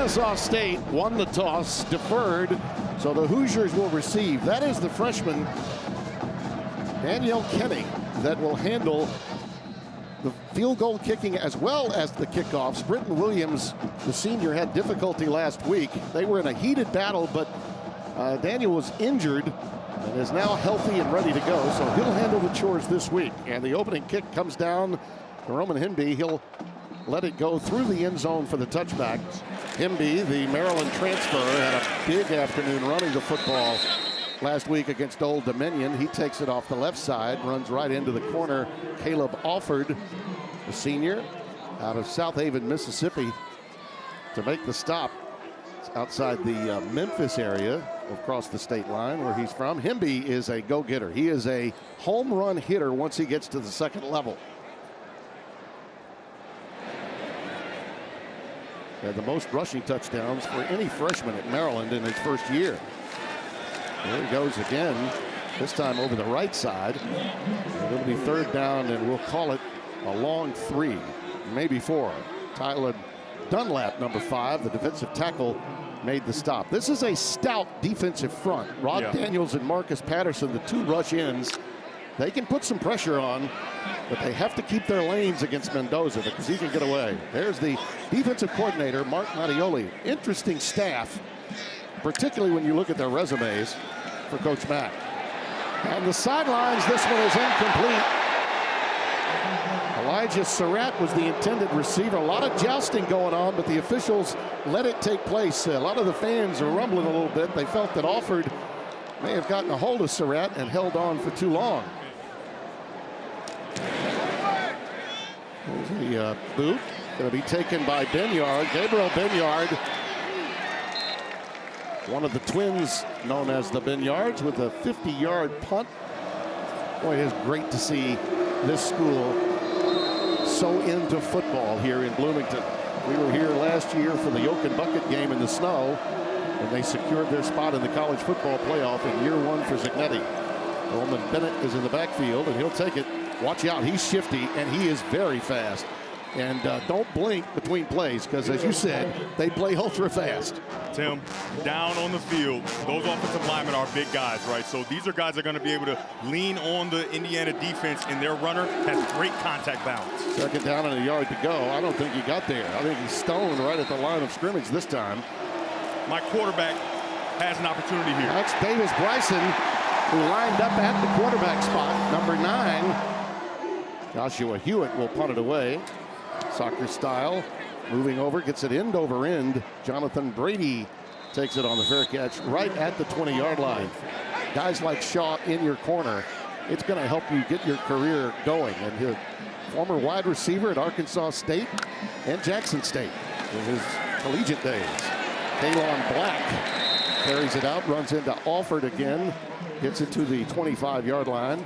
Kennesaw State won the toss, deferred, so the Hoosiers will receive. That is the freshman, Danielle Kenny, that will handle the field goal kicking as well as the kickoffs. Britton Williams, the senior, had difficulty last week. They were in a heated battle, but Daniel was injured and is now healthy and ready to go, so he'll handle the chores this week. And the opening kick comes down to Roman Himby. He'll let it go through the end zone for the touchback. Himby, the Maryland transfer, had a big afternoon running the football last week against Old Dominion. He takes it off the left side, runs right into the corner. Caleb Alford, the senior, out of South Haven, Mississippi, to make the stop. It's outside the Memphis area, across the state line where he's from. Himby is a go-getter. He is a home run hitter once he gets to the second level. Had the most rushing touchdowns for any freshman at Maryland in his first year. There he goes again, this time over the right side. It'll be third down, and we'll call it a long 3, maybe 4. Tyler Dunlap, number 5, the defensive tackle, made the stop. This is a stout defensive front. Rod Daniels and Marcus Patterson, the 2 rush ends. They can put some pressure on, but they have to keep their lanes against Mendoza because he can get away. There's the defensive coordinator, Mark Mattioli. Interesting staff, particularly when you look at their resumes for Coach Mack. On the sidelines, this one is incomplete. Elijah Surratt was the intended receiver. A lot of jousting going on, but the officials let it take place. A lot of the fans are rumbling a little bit. They felt that Alford may have gotten a hold of Surratt and held on for too long. There's the boot, going to be taken by Benyard. Gabriel Benyard, one of the twins known as the Benyards, with a 50-yard punt. Boy, it is great to see this school so into football here in Bloomington. We were here last year for the Yoke and Bucket game in the snow, and they secured their spot in the college football playoff in year 1 for Zignetti. Roman Bennett is in the backfield, and he'll take it. Watch out, he's shifty, and he is very fast. And don't blink between plays, because as you said, they play ultra fast. Tim, down on the field, those offensive linemen are big guys, right? So these are guys that are going to be able to lean on the Indiana defense, and their runner has great contact balance. Second down and a yard to go. I don't think he got there. I think he's stoned right at the line of scrimmage this time. My quarterback has an opportunity here. That's Davis Bryson, who lined up at the quarterback spot, number 9. Joshua Hewitt will punt it away. Soccer style, moving over, gets it end over end. Jonathan Brady takes it on the fair catch right at the 20-yard line. Guys like Shaw in your corner, it's going to help you get your career going. And his former wide receiver at Arkansas State and Jackson State in his collegiate days. Kalon Black carries it out, runs into Alford again, gets it to the 25-yard line.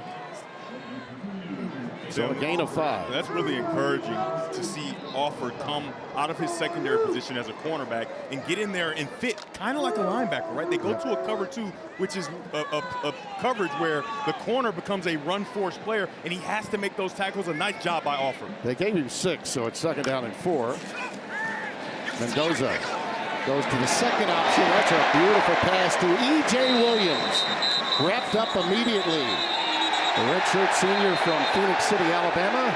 So a gain of 5. That's really encouraging to see Alford come out of his secondary position as a cornerback and get in there and fit kind of like a linebacker, right? They go to a cover 2, which is a coverage where the corner becomes a run-force player, and he has to make those tackles. A nice job by Alford. They gave him 6, so it's second down and 4. Mendoza goes to the second option. That's a beautiful pass to E.J. Williams. Wrapped up immediately. The redshirt senior from Phoenix City, Alabama.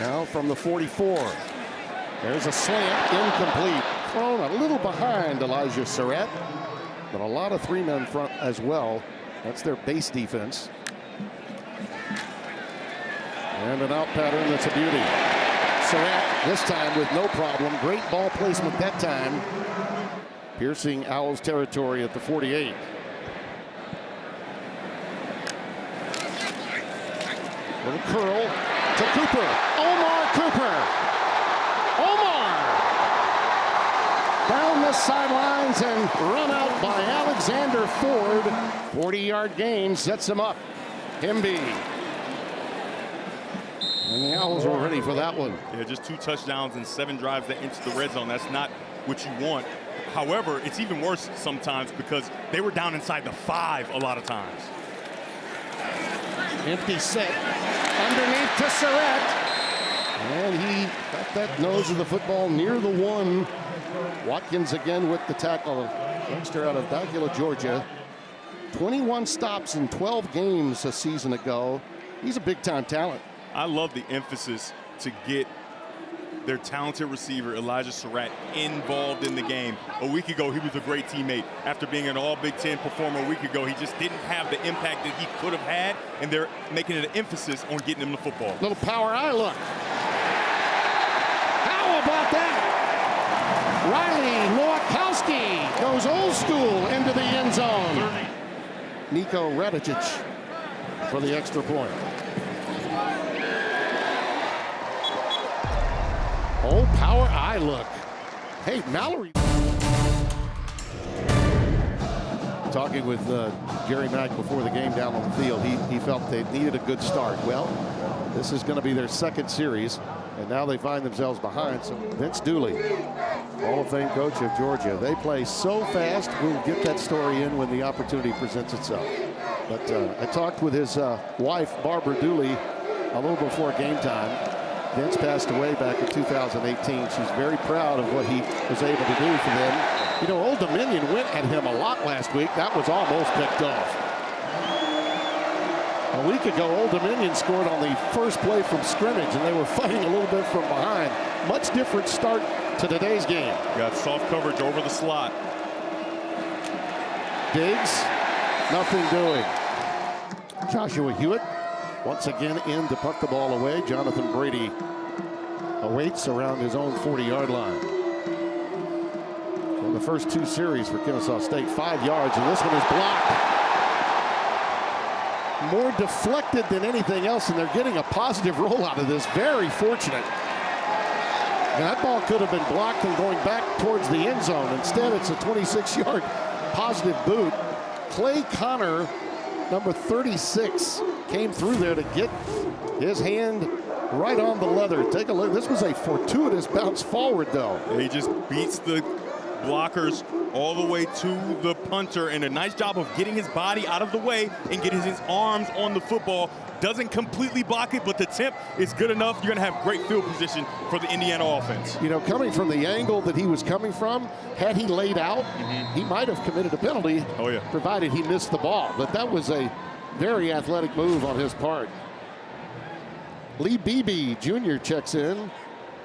Now from the 44. There's a slant, incomplete. Thrown a little behind Elijah Surratt, but a lot of 3-men front as well. That's their base defense. And an out pattern that's a beauty. Surratt this time with no problem. Great ball placement that time. Piercing Owls territory at the 48. Little curl to Cooper. Omar Cooper. Omar down the sidelines and run out by Alexander Ford. 40-yard gain sets him up. Himby. And the Owls were ready for that one. Yeah, just 2 touchdowns and 7 drives that entered the red zone. That's not what you want. However, it's even worse sometimes because they were down inside the 5 a lot of times. Empty set. Underneath to Sept. And he got that nose of the football near the 1. Watkins again with the tackle. Youngster out of Bacula, Georgia. 21 stops in 12 games a season ago. He's a big-time talent. I love the emphasis to get their talented receiver, Elijah Surratt, involved in the game. A week ago, he was a great teammate. After being an all-Big Ten performer a week ago, he just didn't have the impact that he could have had, and they're making an emphasis on getting him the football. Little power eye look. How about that? Riley Nowakowski goes old school into the end zone. Nico Radicic for the extra point. Oh, power eye look. Hey, Mallory. Talking with Jerry Mack before the game down on the field, he felt they needed a good start. Well, this is going to be their second series, and now they find themselves behind. So Vince Dooley, Hall of Fame coach of Georgia, they play so fast. We'll get that story in when the opportunity presents itself. But I talked with his wife, Barbara Dooley, a little before game time. Vince passed away back in 2018. She's very proud of what he was able to do for them. You know, Old Dominion went at him a lot last week. That was almost picked off. A week ago, Old Dominion scored on the first play from scrimmage, and they were fighting a little bit from behind. Much different start to today's game. Got soft coverage over the slot. Diggs, nothing doing. Joshua Hewitt once again in to punt the ball away. Jonathan Brady awaits around his own 40-yard line. In the first 2 series for Kennesaw State, 5 yards, and this one is blocked. More deflected than anything else, and they're getting a positive roll out of this. Very fortunate. And that ball could have been blocked and going back towards the end zone. Instead, it's a 26-yard positive boot. Clay Connor, number 36, came through there to get his hand right on the leather. Take a look. This was a fortuitous bounce forward, though. He just beats the blockers all the way to the punter, and a nice job of getting his body out of the way and getting his arms on the football. Doesn't completely block it, but the tip is good enough. You're going to have great field position for the Indiana offense. You know, coming from the angle that he was coming from, had he laid out, he might have committed a penalty, provided he missed the ball. But that was a very athletic move on his part. Lee Beebe Jr. checks in.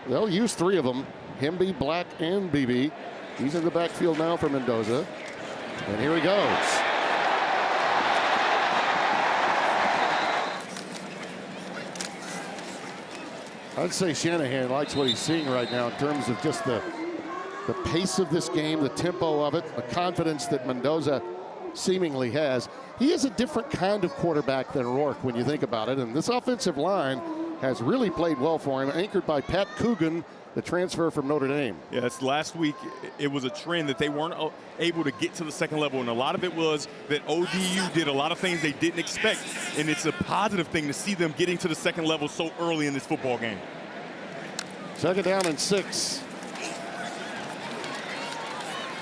They'll use 3 of them, Hemby, Black, and Beebe. He's in the backfield now for Mendoza. And here he goes. I'd say Shanahan likes what he's seeing right now in terms of just the pace of this game, the tempo of it, the confidence that Mendoza seemingly has. He is a different kind of quarterback than Rourke when you think about it, and this offensive line has really played well for him, anchored by Pat Coogan, the transfer from Notre Dame. Yes, last week it was a trend that they weren't able to get to the second level, and a lot of it was that ODU did a lot of things they didn't expect, and it's a positive thing to see them getting to the second level so early in this football game. Second down and 6.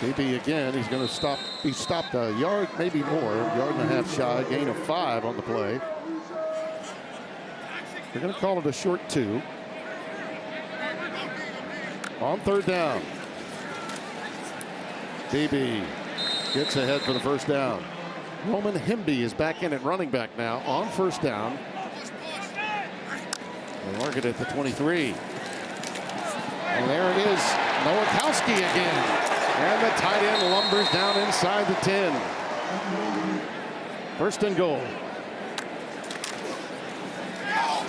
Maybe again, he's going to stop. He stopped a yard, maybe more, yard and a half shy, gain of 5 on the play. They're going to call it a short 2. On third down, BB gets ahead for the first down. Roman Hemby is back in at running back now on first down. They mark it at the 23. And there it is, Nowakowski again. And the tight end lumbers down inside the 10. First and goal.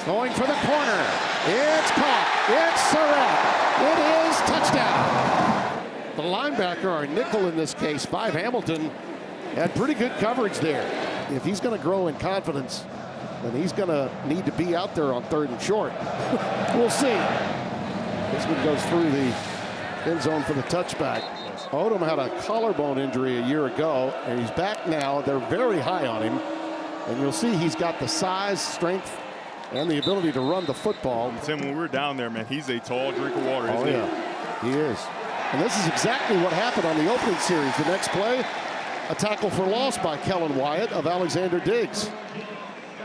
Going for the corner. It's caught. It's Surratt. It is touchdown. The linebacker, or nickel in this case, 5 Hamilton, had pretty good coverage there. If he's going to grow in confidence, then he's going to need to be out there on 3rd and short. We'll see. This one goes through the end zone for the touchback. Odom had a collarbone injury a year ago, and he's back now. They're very high on him. And you'll see he's got the size, strength, and the ability to run the football. Tim, when we were down there, man, he's a tall drink of water, isn't he? He is. And this is exactly what happened on the opening series. The next play, a tackle for loss by Kellen Wyatt of Alexander Diggs.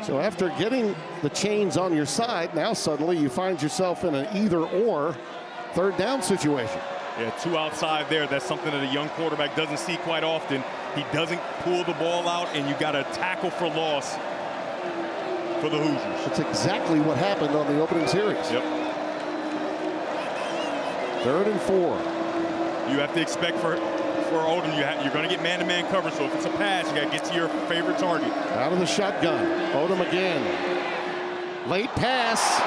So after getting the chains on your side, now suddenly you find yourself in an either-or third down situation. Yeah, 2 outside there. That's something that a young quarterback doesn't see quite often. He doesn't pull the ball out, and you got to tackle for loss for the Hoosiers. That's exactly what happened on the opening series. Yep. 3rd and 4. You have to expect for Odom, you're going to get man-to-man cover. So if it's a pass, you got to get to your favorite target. Out of the shotgun, Odom again. Late pass.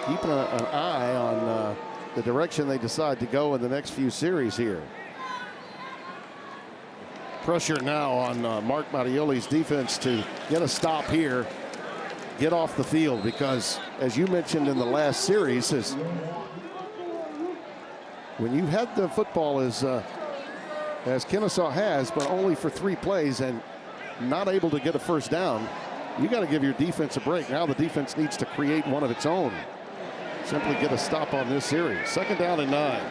Keeping an eye on the direction they decide to go in the next few series here. Pressure now on Mark Mattioli's defense to get a stop here, get off the field, because as you mentioned in the last series, when you had the football as Kennesaw has, but only for 3 plays and not able to get a first down, you got to give your defense a break. Now the defense needs to create one of its own. Simply get a stop on this series. 2nd down and 9.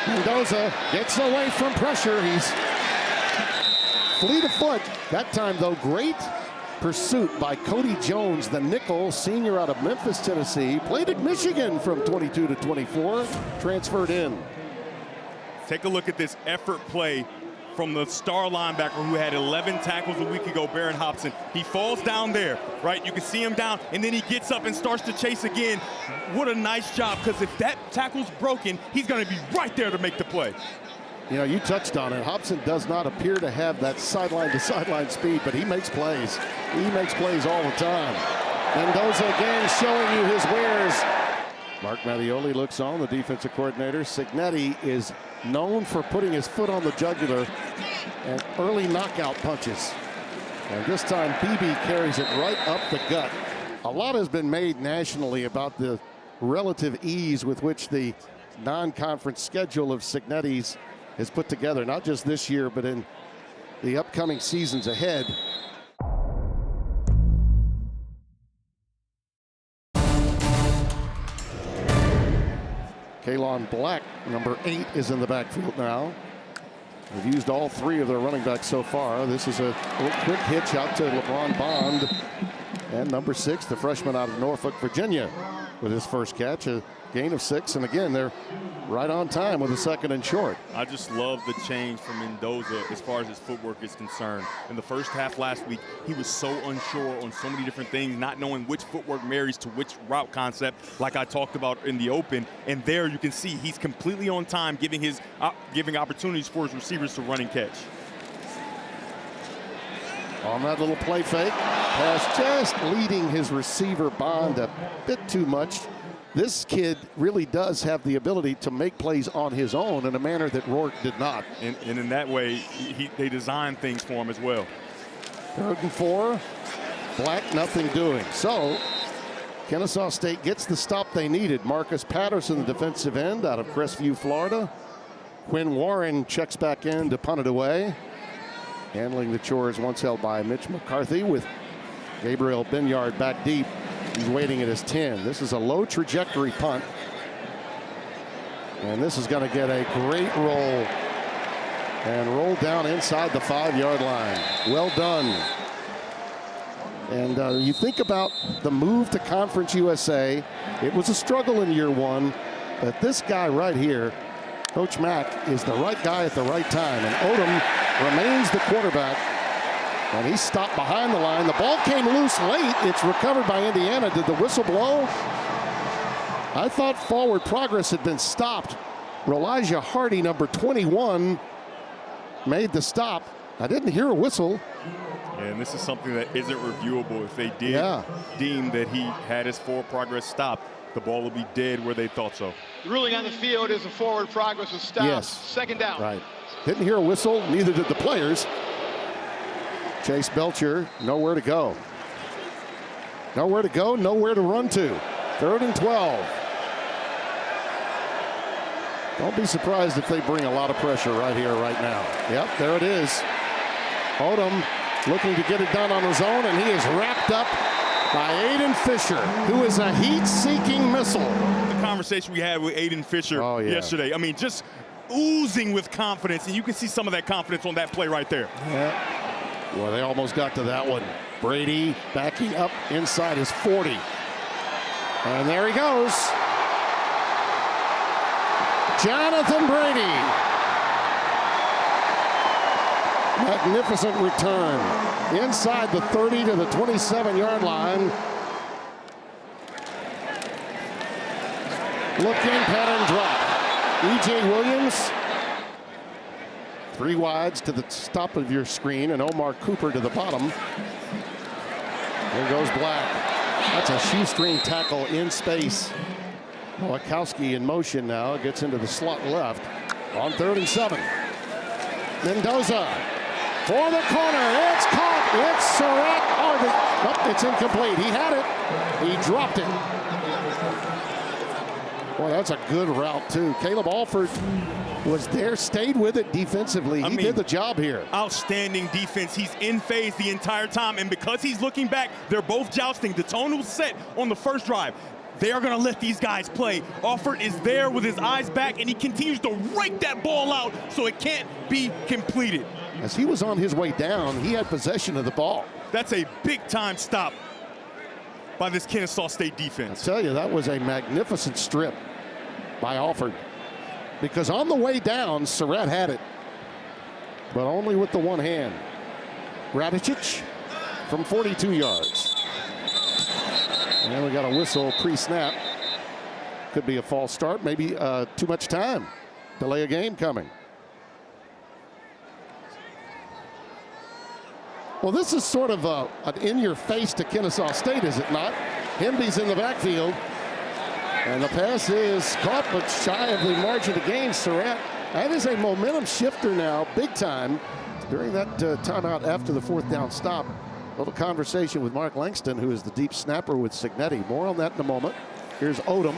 Mendoza gets away from pressure. He's fleet of foot. That time, though, great pursuit by Cody Jones, the nickel senior out of Memphis, Tennessee. Played at Michigan from 22 to 24. Transferred in. Take a look at this effort play from the star linebacker who had 11 tackles a week ago, Barron Hobson. He falls down there, right? You can see him down, and then he gets up and starts to chase again. What a nice job, because if that tackle's broken, he's going to be right there to make the play. You know, you touched on it. Hobson does not appear to have that sideline-to-sideline speed, but he makes plays. He makes plays all the time. Mendoza again showing you his wares. Mark Mattioli looks on, the defensive coordinator. Signetti is known for putting his foot on the jugular and early knockout punches. And this time, BB carries it right up the gut. A lot has been made nationally about the relative ease with which the non-conference schedule of Signetti's is put together, not just this year, but in the upcoming seasons ahead. Kalon Black, number 8, is in the backfield now. They've used all 3 of their running backs so far. This is a little quick hitch out to LeBron Bond. And number 6, the freshman out of Norfolk, Virginia, with his first catch, a gain of 6. And again, they're right on time with a 2nd and short. I just love the change from Mendoza as far as his footwork is concerned. In the first half last week, he was so unsure on so many different things, not knowing which footwork marries to which route concept, like I talked about in the open. And there you can see he's completely on time, giving opportunities for his receivers to run and catch. On that little play fake, pass just leading his receiver Bond a bit too much. This kid really does have the ability to make plays on his own in a manner that Rourke did not. And in that way, they designed things for him as well. 3rd and 4, Black, nothing doing. So Kennesaw State gets the stop they needed. Marcus Patterson, the defensive end out of Crestview, Florida. Quinn Warren checks back in to punt it away. Handling the chores once held by Mitch McCarthy with Gabriel Binyard back deep. He's waiting at his 10. This is a low trajectory punt. And this is going to get a great roll. And roll down inside the 5-yard line. Well done. And you think about the move to Conference USA. It was a struggle in year 1. But this guy right here, Coach Mack, is the right guy at the right time. And Odom remains the quarterback. And he's stopped behind the line. The ball came loose late. It's recovered by Indiana. Did the whistle blow? I thought forward progress had been stopped. Elijah Hardy, number 21, made the stop. I didn't hear a whistle. And this is something that isn't reviewable. If they did deem that he had his forward progress stopped, the ball will be dead where they thought so. The ruling on the field is the forward progress was stopped. Yes. 2nd down. Right. Didn't hear a whistle. Neither did the players. Chase Belcher, nowhere to go. Nowhere to go, nowhere to run to. 3rd and 12. Don't be surprised if they bring a lot of pressure right here, right now. Yep, there it is. Odom looking to get it done on his own, and he is wrapped up by Aiden Fisher, who is a heat-seeking missile. The conversation we had with Aiden Fisher yesterday. I mean, just oozing with confidence, and you can see some of that confidence on that play right there. Yeah. Well, they almost got to that one. Brady backing up inside his 40. And there he goes. Jonathan Brady. Magnificent return. Inside the 30 to the 27-yard line. Look in, pattern drop. E.J. Williams. 3 wides to the top of your screen, and Omar Cooper to the bottom. There goes Black. That's a shoestring tackle in space. Nowakowski in motion now, gets into the slot left on 3rd and 7. Mendoza for the corner. It's caught. It's Sept. Oh, it's incomplete. He had it. He dropped it. Boy, that's a good route, too. Caleb Alford was there, stayed with it defensively. He did the job here. Outstanding defense. He's in phase the entire time, and because he's looking back, they're both jousting. The tone was set on the first drive. They are going to let these guys play. Alford is there with his eyes back, and he continues to rake that ball out so it can't be completed. As he was on his way down, he had possession of the ball. That's a big-time stop by this Kennesaw State defense. I tell you, that was a magnificent strip by Alford. Because on the way down, Sept had it, but only with the one hand. Radicic from 42 yards. And we got a whistle pre-snap. Could be a false start, maybe too much time. Delay a game coming. Well, this is sort of an in-your-face to Kennesaw State, is it not? Hemby's in the backfield. And the pass is caught, but shy of the margin of gain. Sept, that is a momentum shifter now, big time. During that timeout after the 4th down stop, a little conversation with Mark Langston, who is the deep snapper with Cignetti. More on that in a moment. Here's Odom.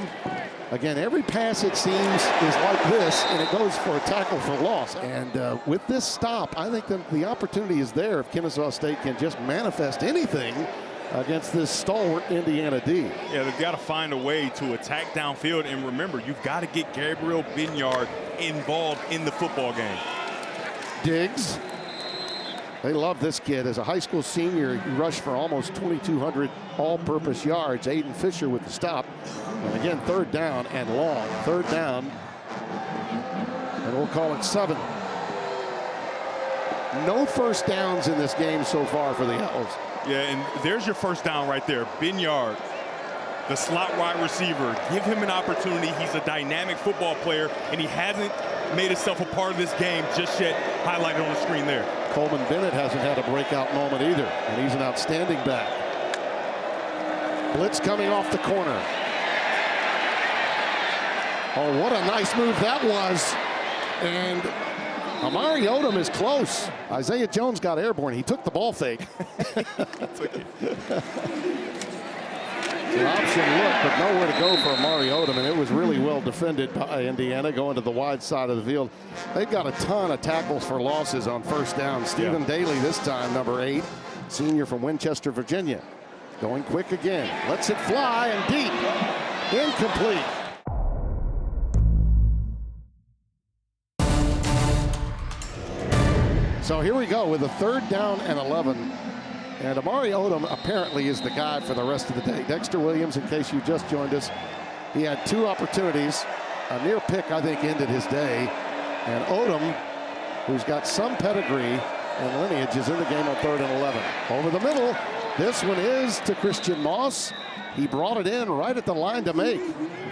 Again, every pass, it seems, is like this, and it goes for a tackle for loss. And with this stop, I think the opportunity is there if Kennesaw State can just manifest anything against this stalwart Indiana D. Yeah, they've got to find a way to attack downfield. And remember, you've got to get Gabriel Binyard involved in the football game. Diggs. They love this kid. As a high school senior, he rushed for almost 2,200 all-purpose yards. Aiden Fisher with the stop. And again, 3rd down and long. 3rd down. And we'll call it 7. No first downs in this game so far for the Owls. Yeah, and there's your first down right there. Binyard, the slot wide receiver. Give him an opportunity. He's a dynamic football player, and he hasn't made himself a part of this game just yet, highlighted on the screen there. Coleman Bennett hasn't had a breakout moment either, and he's an outstanding back. Blitz coming off the corner. Oh, what a nice move that was. And Amari Odom is close. Isaiah Jones got airborne. He took the ball fake. An option look, but nowhere to go for Amari Odom, and it was really well defended by Indiana going to the wide side of the field. They've got a ton of tackles for losses on first down. Stephen Daly this time, number 8, senior from Winchester, Virginia. Going quick again. Lets it fly and deep. Incomplete. So here we go with a 3rd down and 11. And Amari Odom apparently is the guy for the rest of the day. Dexter Williams, in case you just joined us, he had 2 opportunities. A near pick, I think, ended his day. And Odom, who's got some pedigree and lineage, is in the game on 3rd and 11. Over the middle, this one is to Christian Moss. He brought it in right at the line to make.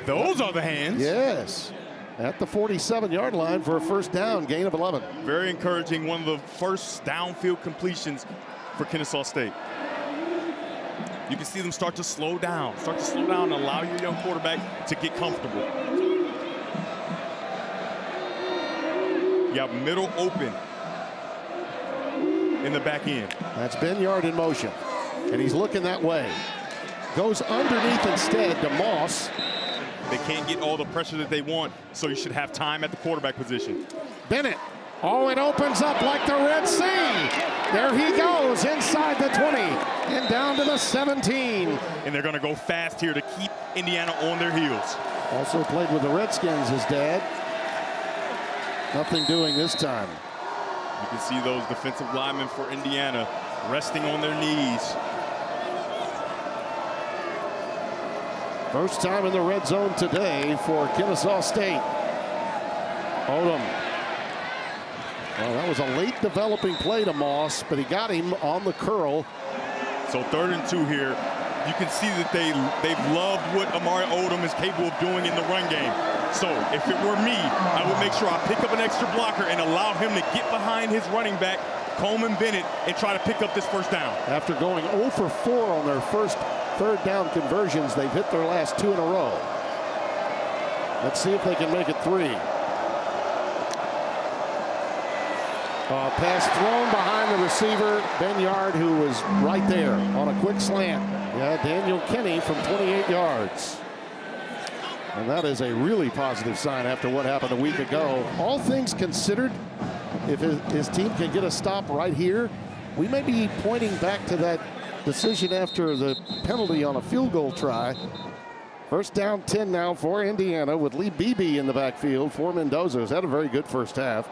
Those are the hands. Yes. At the 47-yard line for a first down, gain of 11. Very encouraging. One of the first downfield completions for Kennesaw State. You can see them start to slow down and allow your young quarterback to get comfortable. You have middle open in the back end. That's Binyard in motion, and he's looking that way. Goes underneath instead to Moss. They can't get all the pressure that they want, so you should have time at the quarterback position. Bennett. Oh, it opens up like the Red Sea. There he goes inside the 20 and down to the 17. And they're going to go fast here to keep Indiana on their heels. Also played with the Redskins, his dad. Nothing doing this time. You can see those defensive linemen for Indiana resting on their knees. First time in the red zone today for Kennesaw State. Odom. Well, that was a late developing play to Moss, but he got him on the curl. So 3rd and 2 here. You can see that they've loved what Amari Odom is capable of doing in the run game. So if it were me, I would make sure I pick up an extra blocker and allow him to get behind his running back, Coleman Bennett, and try to pick up this first down. After going 0 for 4 on their first 3rd down conversions, they've hit their last 2 in a row. Let's see if they can make it 3. Pass thrown behind the receiver, Benyard, who was right there on a quick slant. Yeah, Daniel Kenny from 28 yards. And that is a really positive sign after what happened a week ago. All things considered, if his team can get a stop right here, we may be pointing back to that decision after the penalty on a field goal try. First down 10 now for Indiana with Lee Beebe in the backfield for Mendoza, who's had a very good first half.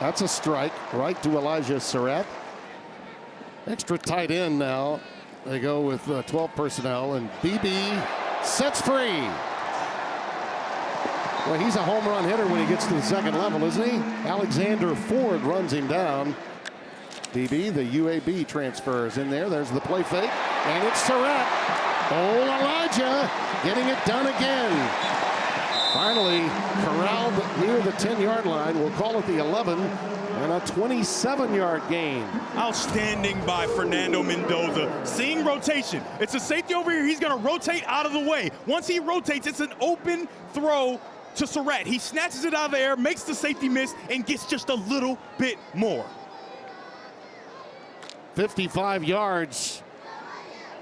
That's a strike right to Elijah Surratt. Extra tight end now. They go with 12 personnel, and Beebe sets free. Well, he's a home run hitter when he gets to the second level, isn't he? Alexander Ford runs him down. Beebe, the UAB transfer, is in there. There's the play fake, and it's Surratt. Oh, Elijah getting it done again. Finally corralled near the 10-yard line. We'll call it the 11, and a 27-yard gain. Outstanding by Fernando Mendoza. Seeing rotation. It's a safety over here. He's going to rotate out of the way. Once he rotates, it's an open throw to Surratt. He snatches it out of the air, makes the safety miss, and gets just a little bit more. 55 yards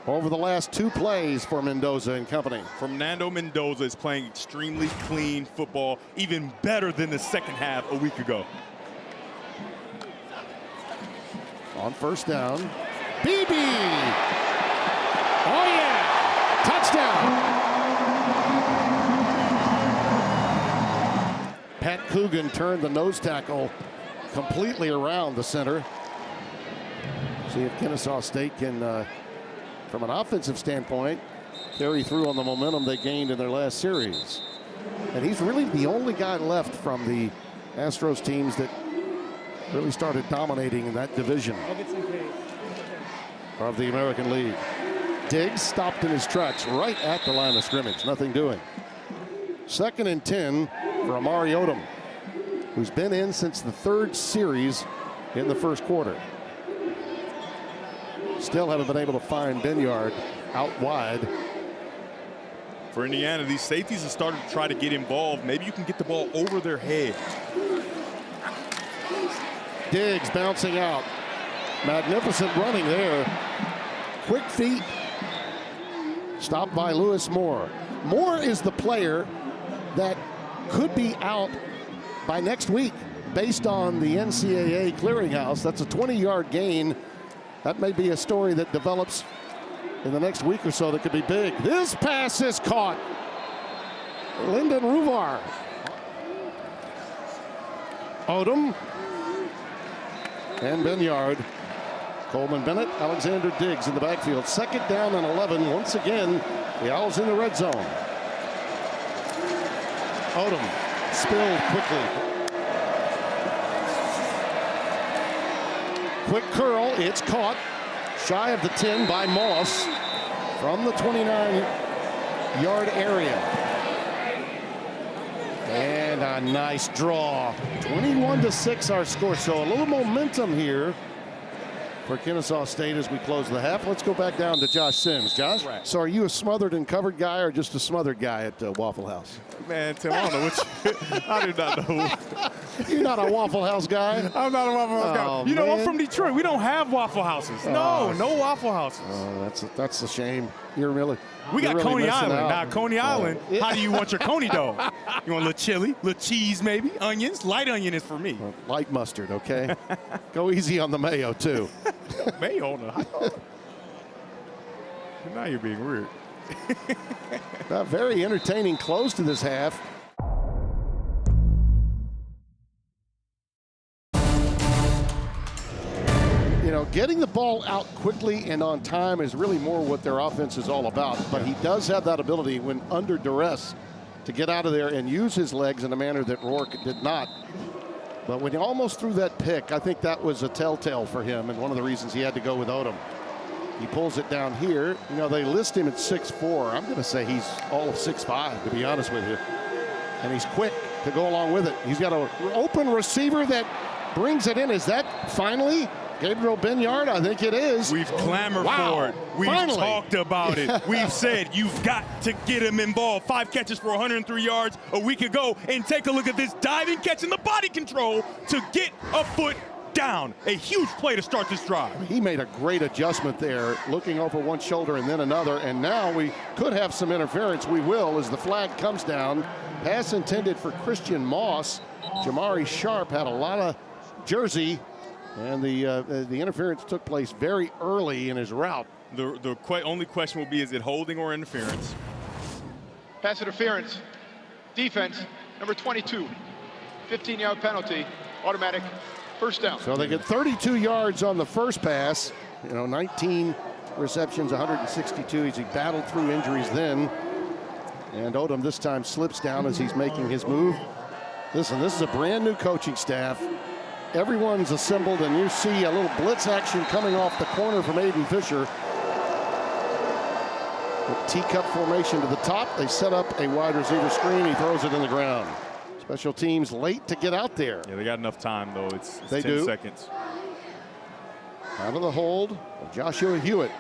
over the last 2 plays for Mendoza and company. Fernando Mendoza is playing extremely clean football, even better than the second half a week ago. On first down, Beebe. Oh yeah, touchdown. Pat Coogan turned the nose tackle completely around the center. See if Kennesaw State can, from an offensive standpoint, carry through on the momentum they gained in their last series. And he's really the only guy left from the Astros teams that really started dominating in that division of the American League. Diggs stopped in his tracks right at the line of scrimmage. Nothing doing. 2nd and 10 for Amari Odom, who's been in since the 3rd series in the first quarter. Still haven't been able to find Benyard out wide. For Indiana, these safeties have started to try to get involved. Maybe you can get the ball over their head. Diggs bouncing out. Magnificent running there. Quick feet. Stopped by Lewis Moore. Moore is the player that could be out by next week based on the NCAA clearinghouse. That's a 20-yard gain. That may be a story that develops in the next week or so that could be big. This pass is caught. Lyndon Ruvar. Odom. And Benyard. Coleman Bennett, Alexander Diggs in the backfield. 2nd down and 11. Once again, the Owls in the red zone. Odom spilled quickly. Quick curl, it's caught. Shy of the 10 by Moss from the 29-yard area. And a nice draw. 21-6 our score. So a little momentum here for Kennesaw State as we close the half. Let's go back down to Josh Sims. Josh, right. So are you a smothered and covered guy or just a smothered guy at Waffle House? Man, Tim, I don't know what I do not know. You're not a Waffle House guy? I'm not a Waffle House guy. You know, I'm from Detroit. We don't have Waffle Houses. No Waffle Houses. That's a shame. You're really We got really Coney Island. out. Now, Coney Island, how do you want your Coney dough? You want a little chili, little cheese maybe, onions? Light onion is for me. Light mustard, okay? Go easy on the mayo, too. Mayo on the hot dog? Now you're being weird. Very entertaining close to this half. getting the ball out quickly and on time is really more what their offense is all about. But he does have that ability when under duress to get out of there and use his legs in a manner that Rourke did not. But when he almost threw that pick, I think that was a telltale for him, and one of the reasons he had to go with Odom. He pulls it down here. They list him at 6'4". I'm going to say he's all of 6'5", to be honest with you. And he's quick to go along with it. He's got an open receiver that brings it in. Is that finally Gabriel Benyard? I think it is. We've clamored for it. We've talked about it. We've said you've got to get him involved. 5 catches for 103 yards a week ago. And take a look at this diving catch and the body control to get a foot down. A huge play to start this drive. He made a great adjustment there, looking over one shoulder and then another. And now we could have some interference. We will, as the flag comes down. Pass intended for Christian Moss. Jamari Sharp had a lot of jersey, and the interference took place very early in his route. The only question will be, is it holding or interference? Pass interference. Defense, number 22. 15-yard penalty. Automatic first down. So they get 32 yards on the first pass. 19 receptions, 162 as he battled through injuries then. And Odom this time slips down as he's making his move. Listen, this is a brand new coaching staff. Everyone's assembled, and you see a little blitz action coming off the corner from Aiden Fisher. With teacup formation to the top, they set up a wide receiver screen. He throws it in the ground. Special teams late to get out there. Yeah, they got enough time, though. It's they 10 do. seconds. Out of the hold of Joshua Hewitt.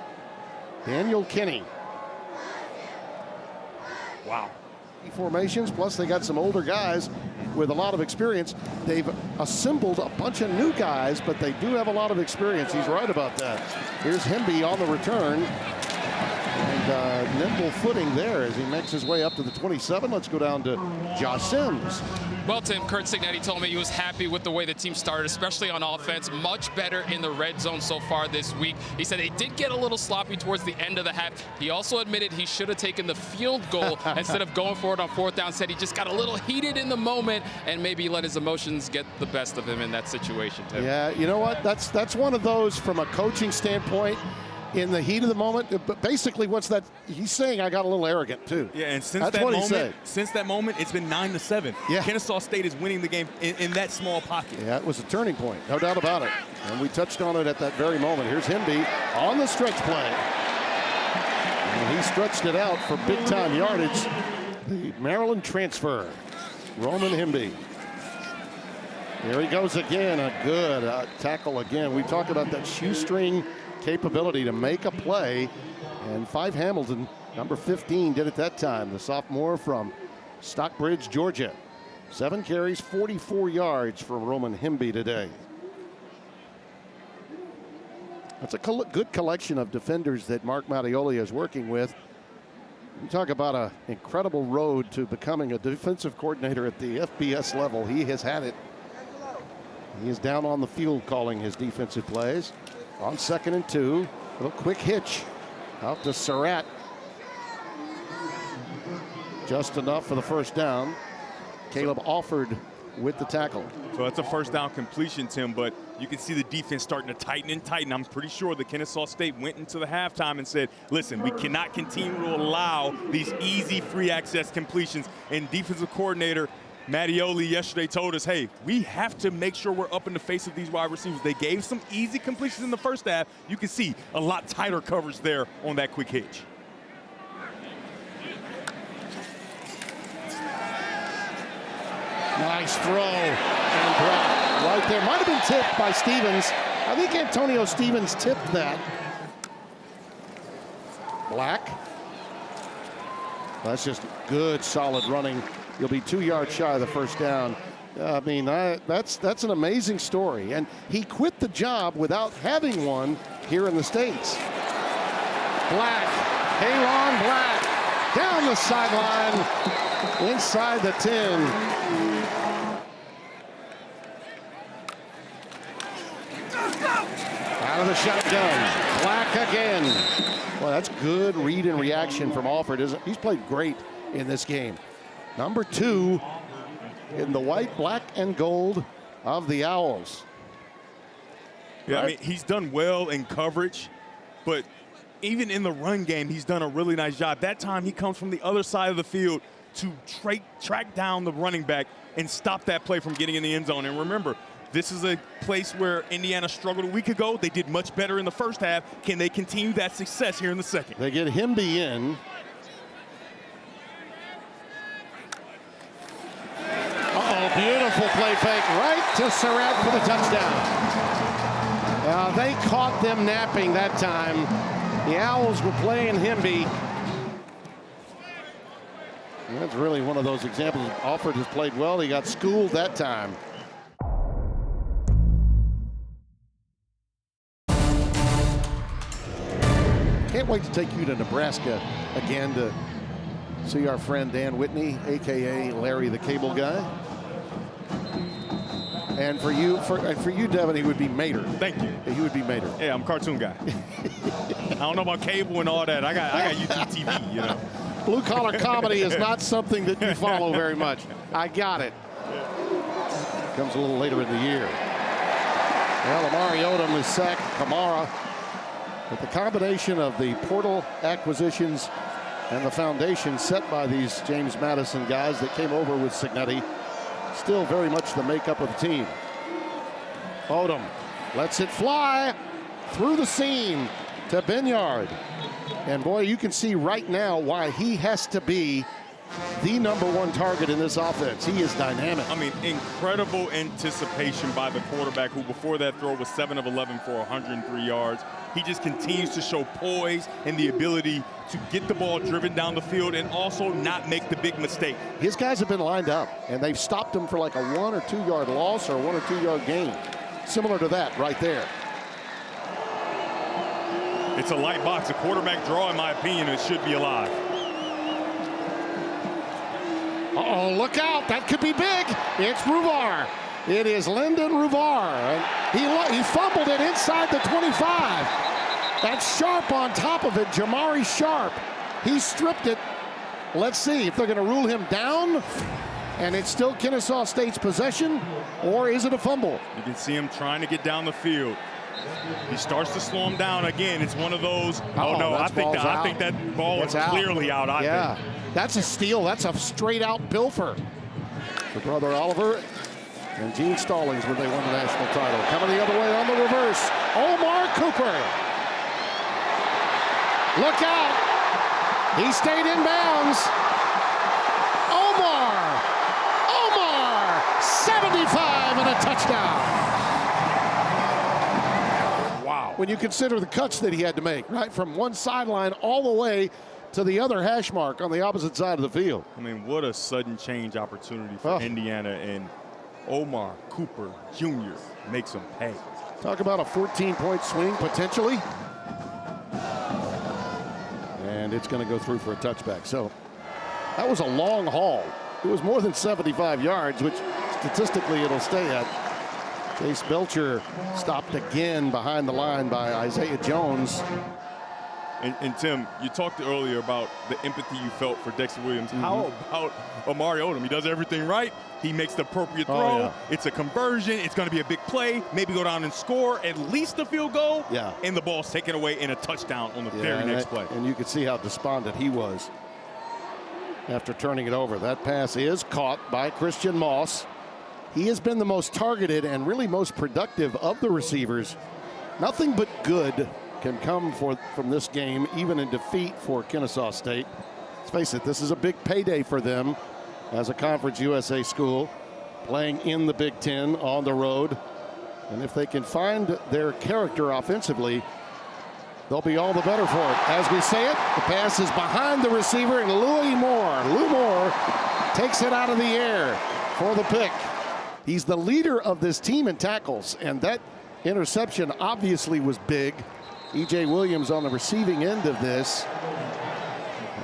Daniel Kinney. Wow. Formations, plus they got some older guys with a lot of experience. They've assembled a bunch of new guys, but they do have a lot of experience. He's right about that. Here's Hemby on the return. And nimble footing there as he makes his way up to the 27. Let's go down to Josh Sims. Well, Tim, Kurt Signetti told me he was happy with the way the team started, especially on offense. Much better in the red zone so far this week. He said they did get a little sloppy towards the end of the half. He also admitted he should have taken the field goal instead of going for it on 4th down. Said he just got a little heated in the moment and maybe let his emotions get the best of him in that situation, Tim. Yeah, you know what? That's one of those from a coaching standpoint. In the heat of the moment, but basically, what's that? He's saying I got a little arrogant too. Yeah, and since that moment, it's been 9-7. Yeah. Kennesaw State is winning the game in that small pocket. Yeah, it was a turning point, no doubt about it. And we touched on it at that very moment. Here's Hemby on the stretch play, and he stretched it out for big time yardage. The Maryland transfer, Roman Hemby. Here he goes again, a good tackle again. We talk about that shoestring capability to make a play, and Five Hamilton, number 15, did it that time. The sophomore from Stockbridge, Georgia. 7 carries, 44 yards for Roman Hemby today. That's a good collection of defenders that Mark Mattioli is working with. You talk about an incredible road to becoming a defensive coordinator at the FBS level. He has had it. He is down on the field calling his defensive plays. On 2nd and 2, a little quick hitch out to Surratt. Just enough for the first down. Caleb Alford with the tackle. So that's a first down completion, Tim, but you can see the defense starting to tighten and tighten. I'm pretty sure the Kennesaw State went into the halftime and said, listen, we cannot continue to allow these easy free access completions. And defensive coordinator Mattioli yesterday told us, hey, we have to make sure we're up in the face of these wide receivers. They gave some easy completions in the first half. You can see a lot tighter coverage there on that quick hitch. Nice throw and drop right there. Might have been tipped by Stevens. I think Antonio Stevens tipped that. Black. That's just good, solid running. You'll be 2 yards shy of the first down. I mean, that's an amazing story. And he quit the job without having one here in the States. Black, Kayron Black, down the sideline, inside the 10. Out of the shotgun, Black again. Well, that's good read and reaction from Alford, isn't he? He's played great in this game. Number 2 in the white, black, and gold of the Owls. Yeah, right? I mean, he's done well in coverage, but even in the run game, he's done a really nice job. That time he comes from the other side of the field to track down the running back and stop that play from getting in the end zone. And remember, this is a place where Indiana struggled a week ago. They did much better in the first half. Can they continue that success here in the second? They get Himby in. Uh-oh, beautiful play fake right to Sept for the touchdown. They caught them napping that time. The Owls were playing Himby. And that's really one of those examples. Alford has played well. He got schooled that time. Can't wait to take you to Nebraska again to see our friend Dan Whitney, a.k.a. Larry the Cable Guy. And for you, Devin, he would be Mater. Thank you. He would be Mater. Yeah, I'm a cartoon guy. I don't know about cable and all that. I got YouTube TV, you know. Blue collar comedy is not something that you follow very much. I got it. Comes a little later in the year. Well, Amari Odom has sacked Kamara. But the combination of the portal acquisitions and the foundation set by these James Madison guys that came over with Signetti, still very much the makeup of the team. Odom lets it fly through the seam to Benyard. And boy, you can see right now why he has to be the #1 target in this offense. He is dynamic. I mean, incredible anticipation by the quarterback, who before that throw was 7 of 11 for 103 yards. He just continues to show poise and the ability to get the ball driven down the field and also not make the big mistake. His guys have been lined up, and they've stopped him for like a 1 or 2 yard loss or a 1 or 2 yard gain. Similar to that right there. It's a light box. A quarterback draw, in my opinion, it should be alive. Uh-oh, look out. That could be big. It's Ruvar. It is Lyndon Ruvar. And he fumbled it inside the 25. That's Sharp on top of it, Jamari Sharp. He stripped it. Let's see if they're going to rule him down. And it's still Kennesaw State's possession, or is it a fumble? You can see him trying to get down the field. He starts to slow him down again. It's one of those, oh no, I think that ball is clearly out. I think. That's a steal. That's a straight out pilfer. For Brother Oliver and Gene Stallings when they won the national title. Coming the other way on the reverse, Omar Cooper. Look out. He stayed in bounds. Omar, 75 and a touchdown. Wow. When you consider the cuts that he had to make, right? From one sideline all the way to the other hash mark on the opposite side of the field. I mean, what a sudden change opportunity for Indiana, and Omar Cooper Jr. makes them pay. Talk about a 14-point swing potentially. And it's going to go through for a touchback. So that was a long haul. It was more than 75 yards, which statistically it'll stay at. Chase Belcher stopped again behind the line by Isaiah Jones. And Tim, you talked earlier about the empathy you felt for Dexter Williams. How about Amari Odom? He does everything right. He makes the appropriate throw. It's a conversion. It's going to be a big play. Maybe go down and score at least a field goal. And the ball's taken away in a touchdown on the very next play. And you could see how despondent he was after turning it over. That pass is caught by Christian Moss. He has been the most targeted and really most productive of the receivers. Nothing but good can come from this game, even in defeat for Kennesaw State. Let's face it, this is a big payday for them as a Conference USA school, playing in the Big Ten on the road. And if they can find their character offensively, they'll be all the better for it. As we say it, the pass is behind the receiver, and Lou Moore takes it out of the air for the pick. He's the leader of this team in tackles, and that interception obviously was big. E.J. Williams on the receiving end of this.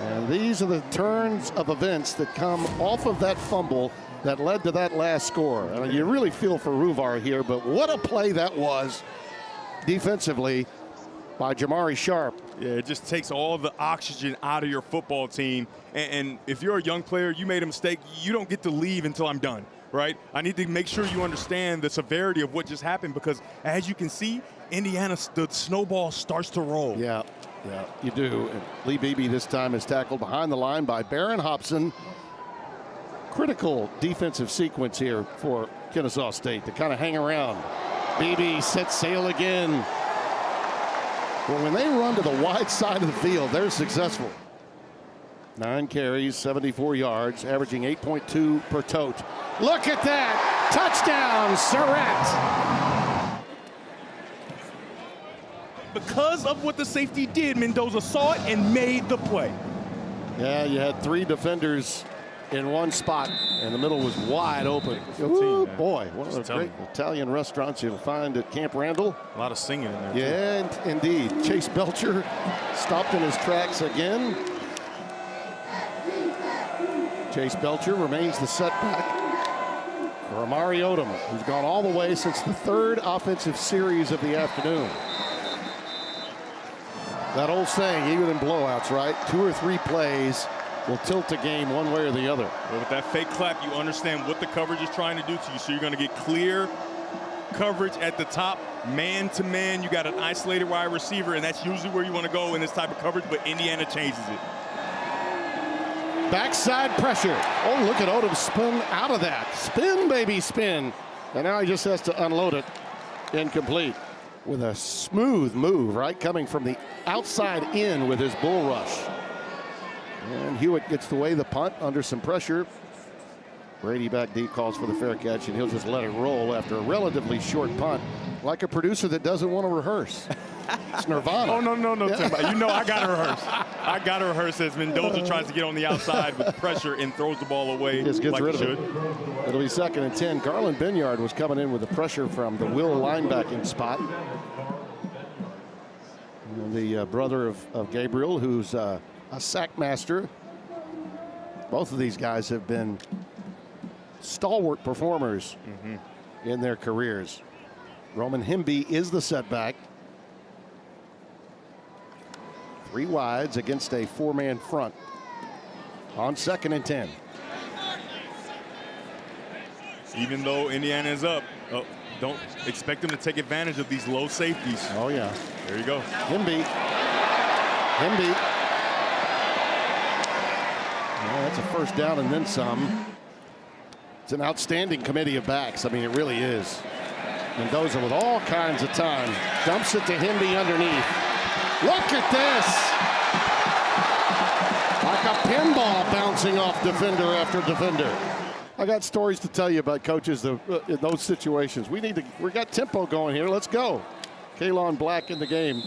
And these are the turns of events that come off of that fumble that led to that last score. I mean, you really feel for Ruvar here, but what a play that was defensively by Jamari Sharp. Yeah, it just takes all the oxygen out of your football team. And if you're a young player, you made a mistake, you don't get to leave until I'm done. right? I need to make sure you understand the severity of what just happened, because as you can see, Indiana, the snowball starts to roll. Yeah, you do. And Lee Beebe this time is tackled behind the line by Barron Hobson. Critical defensive sequence here for Kennesaw State to kind of hang around. Beebe sets sail again. Well, when they run to the wide side of the field, they're successful. 9 carries, 74 yards, averaging 8.2 per tote. Look at that! Touchdown, Sept! Because of what the safety did, Mendoza saw it and made the play. Yeah, you had 3 defenders in one spot, and the middle was wide open. Ooh, boy, one of the great Italian restaurants you'll find at Camp Randall. A lot of singing in there. Yeah, indeed. Chase Belcher stopped in his tracks again. Chase Belcher remains the setback for Amari Odom, who's gone all the way since the 3rd offensive series of the afternoon. That old saying, even in blowouts, right? 2 or 3 plays will tilt a game one way or the other. Well, with that fake clap, you understand what the coverage is trying to do to you. So you're going to get clear coverage at the top, man to man. You got an isolated wide receiver, and that's usually where you want to go in this type of coverage, but Indiana changes it. Backside pressure. Oh, look at Odom spin out of that. Spin, baby, spin. And now he just has to unload it. Incomplete. With a smooth move, right? Coming from the outside in with his bull rush. And Hewitt gets the way the punt under some pressure. Brady back deep calls for the fair catch, and he'll just let it roll after a relatively short punt. Like a producer that doesn't want to rehearse. It's Nirvana. Oh, no, yeah. Tim. You know I got to rehearse. I got to rehearse as Mendoza tries to get on the outside with pressure and throws the ball away. He just gets like rid of it. It'll be 2nd and 10. Garland Binyard was coming in with the pressure from the Will linebacking spot. And the brother of Gabriel, who's a sack master. Both of these guys have been stalwart performers in their careers. Roman Himby is the setback. 3 wides against a 4-man front on 2nd and 10. Even though Indiana is up, don't expect them to take advantage of these low safeties. Oh, yeah. There you go. Himby. Well, that's a first down and then some. It's an outstanding committee of backs. I mean, it really is. Mendoza with all kinds of time. Dumps it to Himby underneath. Look at this. Like a pinball bouncing off defender after defender. I got stories to tell you about coaches in those situations. We got tempo going here. Let's go. Kalon Black in the game.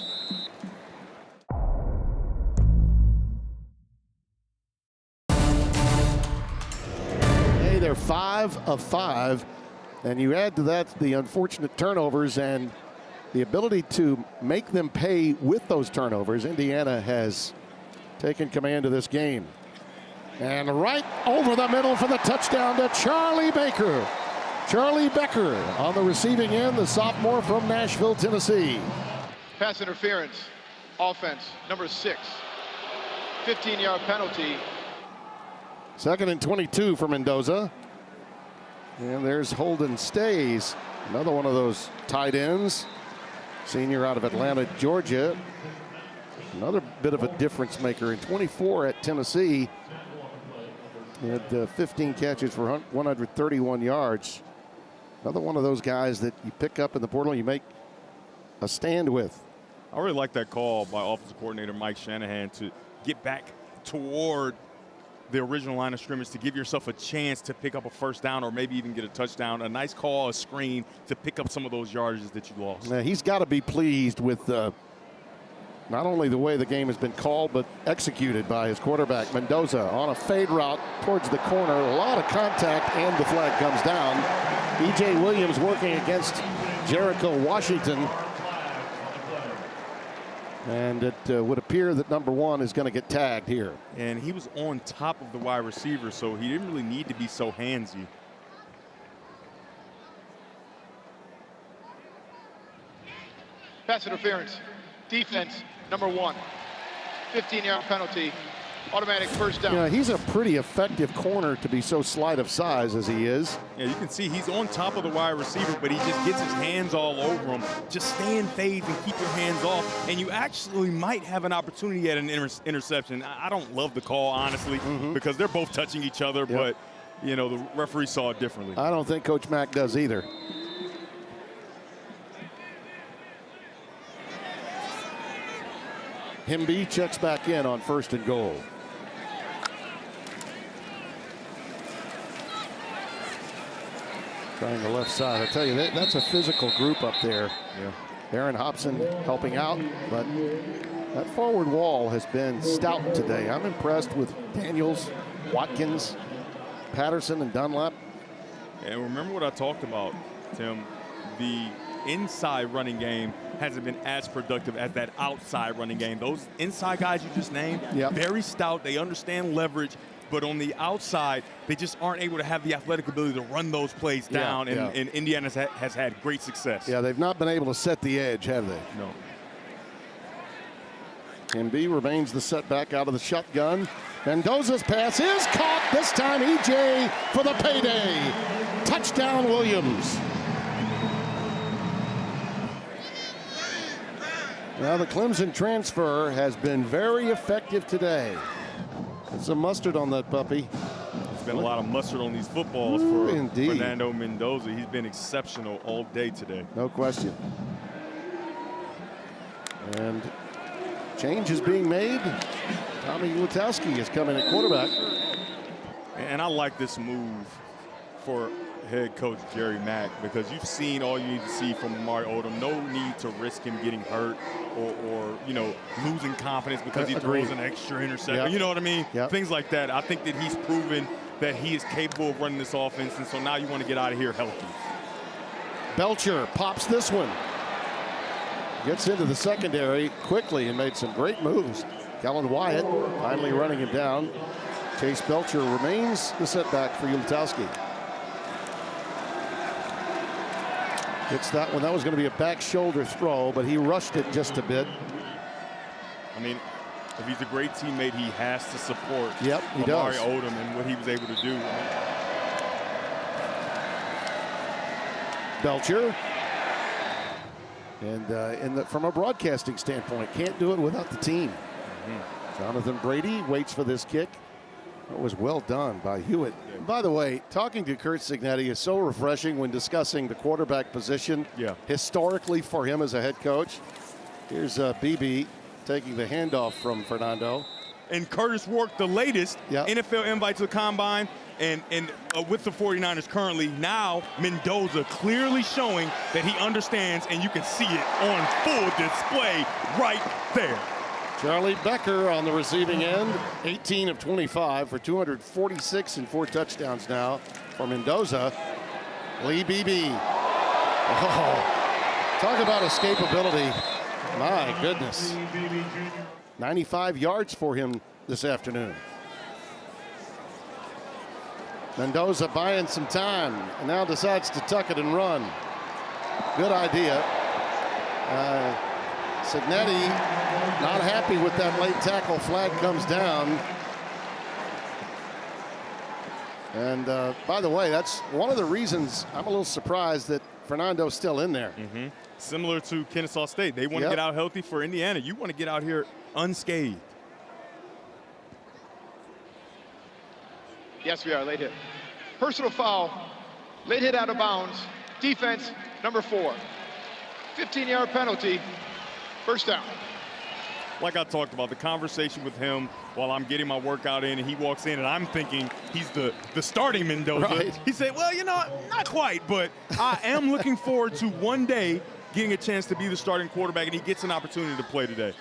Hey, they're 5 of 5. And you add to that the unfortunate turnovers and the ability to make them pay with those turnovers. Indiana has taken command of this game. And right over the middle for the touchdown to Charlie Baker. Charlie Becker on the receiving end, the sophomore from Nashville, Tennessee. Pass interference, offense, number 6. 15-yard penalty. 2nd and 22 for Mendoza. And there's Holden Stays, another one of those tight ends. Senior out of Atlanta, Georgia. Another bit of a difference maker in 24 at Tennessee. He had 15 catches for 131 yards. Another one of those guys that you pick up in the portal, you make a stand with. I really like that call by offensive coordinator Mike Shanahan to get back toward the original line of scrimmage to give yourself a chance to pick up a first down or maybe even get a touchdown. A nice call, a screen to pick up some of those yardages that you lost. Now, he's got to be pleased with not only the way the game has been called, but executed by his quarterback, Mendoza, on a fade route towards the corner. A lot of contact, and the flag comes down. E.J. Williams working against Jericho Washington. And it would appear that number 1 is going to get tagged here. And he was on top of the wide receiver, so he didn't really need to be so handsy. Pass interference, defense, number 1. 15-yard penalty, Automatic first down. Yeah, he's a pretty effective corner to be so slight of size as he is. Yeah, you can see he's on top of the wide receiver, but he just gets his hands all over him. Just stay in phase and keep your hands off, and you actually might have an opportunity at an interception. I don't love the call, honestly, because they're both touching each other, but, you know, the referee saw it differently. I don't think Coach Mack does either. Himby checks back in on 1st and goal. Trying the left side. I tell you, that's a physical group up there. Yeah. Aaron Hobson helping out, but that forward wall has been stout today. I'm impressed with Daniels, Watkins, Patterson, and Dunlap. And remember what I talked about, Tim. The inside running game hasn't been as productive as that outside running game. Those inside guys you just named, very stout. They understand leverage. But on the outside, they just aren't able to have the athletic ability to run those plays down, and Indiana has had great success. Yeah, they've not been able to set the edge, have they? No. MB remains the setback out of the shotgun. Mendoza's pass is caught. This time EJ for the payday. Touchdown, Williams. Now the Clemson transfer has been very effective today. Some mustard on that puppy. There's been a lot of mustard on these footballs for Indeed. Fernando Mendoza. He's been exceptional all day today. No question. And change is being made. Tommy Lutowski is coming at quarterback. And I like this move for head coach Jerry Mack, because you've seen all you need to see from Amari Odom. No need to risk him getting hurt or you know, losing confidence because he throws an extra interception. You know what I mean? Things like that. I think that he's proven that he is capable of running this offense, and so now you want to get out of here healthy. Belcher pops this one. Gets into the secondary quickly and made some great moves. Kellen Wyatt finally running him down. Chase Belcher remains the setback for Lutowski. It's that one. That was going to be a back shoulder throw, but he rushed it just a bit. I mean, if he's a great teammate, he has to support Amari Odom and what he was able to do. Belcher. And from a broadcasting standpoint, can't do it without the team. Jonathan Brady waits for this kick. It was well done by Hewitt. By the way, talking to Curt Cignetti is so refreshing when discussing the quarterback position historically for him as a head coach. Here's BB taking the handoff from Fernando. And Curtis Rourke, the latest NFL invite to the combine, and with the 49ers currently. Now Mendoza clearly showing that he understands, and you can see it on full display right there. Charlie Becker on the receiving end, 18 of 25 for 246 and 4 touchdowns now for Mendoza. Lee Beebe. Oh, talk about escapability. My goodness. 95 yards for him this afternoon. Mendoza buying some time and now decides to tuck it and run. Good idea. Cignetti not happy with that late tackle. Flag comes down. And by the way, that's one of the reasons I'm a little surprised that Fernando's still in there. Similar to Kennesaw State. They want to get out healthy. For Indiana, you want to get out here unscathed. Yes, we are. Late hit. Personal foul. Late hit out of bounds. Defense, number 4. 15-yard penalty. First down. Like I talked about, the conversation with him while I'm getting my workout in, and he walks in, and I'm thinking he's the starting Mendoza. He said, well, you know, not quite, but I am looking forward to one day getting a chance to be the starting quarterback, and he gets an opportunity to play today.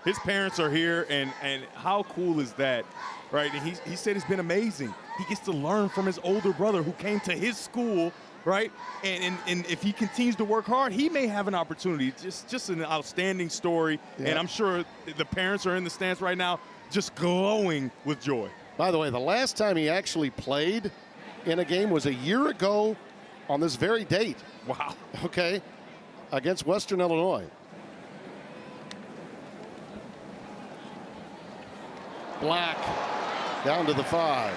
His parents are here, and how cool is that, right? And he said it's been amazing. He gets to learn from his older brother who came to his school, right? And if he continues to work hard, he may have an opportunity. Just an outstanding story. And I'm sure the parents are in the stands right now just glowing with joy. By the way, the last time he actually played in a game was a year ago on this very date. Wow. Okay. Against Western Illinois. Black down to the 5.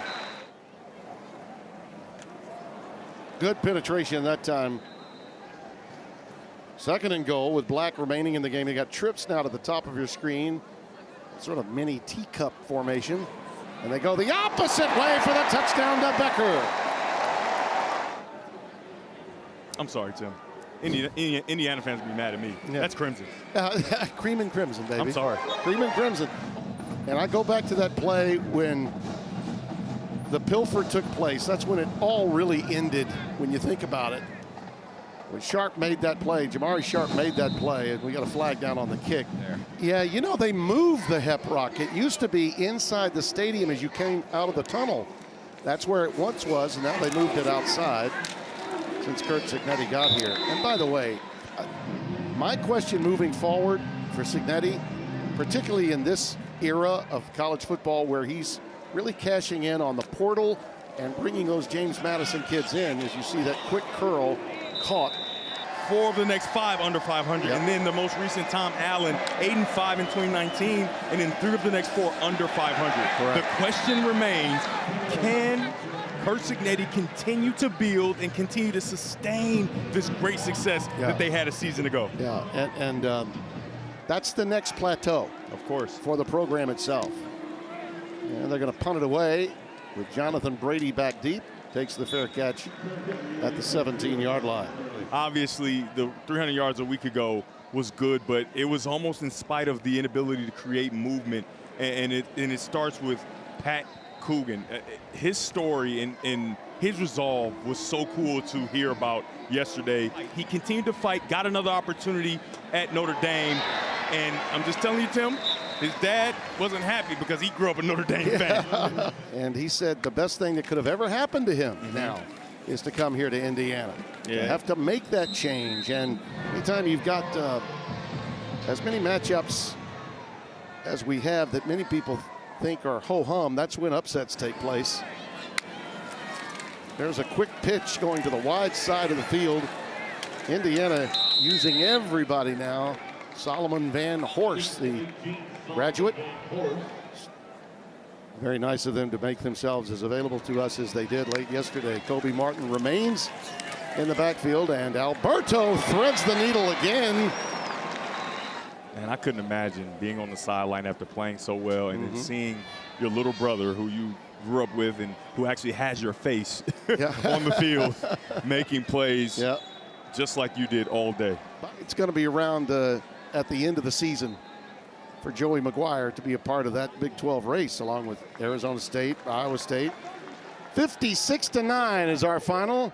Good penetration that time. 2nd and goal with Black remaining in the game. You got trips now to the top of your screen. Sort of mini teacup formation. And they go the opposite way for the touchdown to Becker. I'm sorry, Tim. Indiana fans will be mad at me. Yeah. That's crimson. Cream and crimson, baby. I'm sorry. Cream and crimson. And I go back to that play when the pilfer took place. That's when it all really ended, when you think about it. When Sharp made that play, Jamari Sharp made that play, and we got a flag down on the kick. There. Yeah, you know, they moved the Hep Rock. It used to be inside the stadium as you came out of the tunnel. That's where it once was, and now they moved it outside since Kurt Cignetti got here. And by the way, my question moving forward for Cignetti, particularly in this era of college football where he's really cashing in on the portal and bringing those James Madison kids in, as you see that quick curl caught. 4 of the next 5 under 500. Yep. And then the most recent, Tom Allen, 8-5 in 2019, and then 3 of the next 4 under 500. Correct. The question remains, can Kurt Cignetti continue to build and continue to sustain this great success that they had a season ago? Yeah, and that's the next plateau, of course, for the program itself. And they're going to punt it away with Jonathan Brady back deep. Takes the fair catch at the 17-yard line. Obviously, the 300 yards a week ago was good, but it was almost in spite of the inability to create movement. And it starts with Pat Coogan. His story and his resolve was so cool to hear about yesterday. He continued to fight, got another opportunity at Notre Dame. And I'm just telling you, Tim, his dad wasn't happy because he grew up a Notre Dame fan. And he said the best thing that could have ever happened to him now is to come here to Indiana. You have to make that change. And anytime you've got as many matchups as we have that many people think are ho-hum, that's when upsets take place. There's a quick pitch going to the wide side of the field. Indiana using everybody now. Solomon Van Horst, the graduate. Very nice of them to make themselves as available to us as they did late yesterday. Kobe Martin remains in the backfield, and Alberto threads the needle again. And I couldn't imagine being on the sideline after playing so well and then seeing your little brother who you grew up with and who actually has your face on the field making plays just like you did all day. It's going to be around at the end of the season for Joey McGuire to be a part of that Big 12 race along with Arizona State, Iowa State. 56-9 is our final.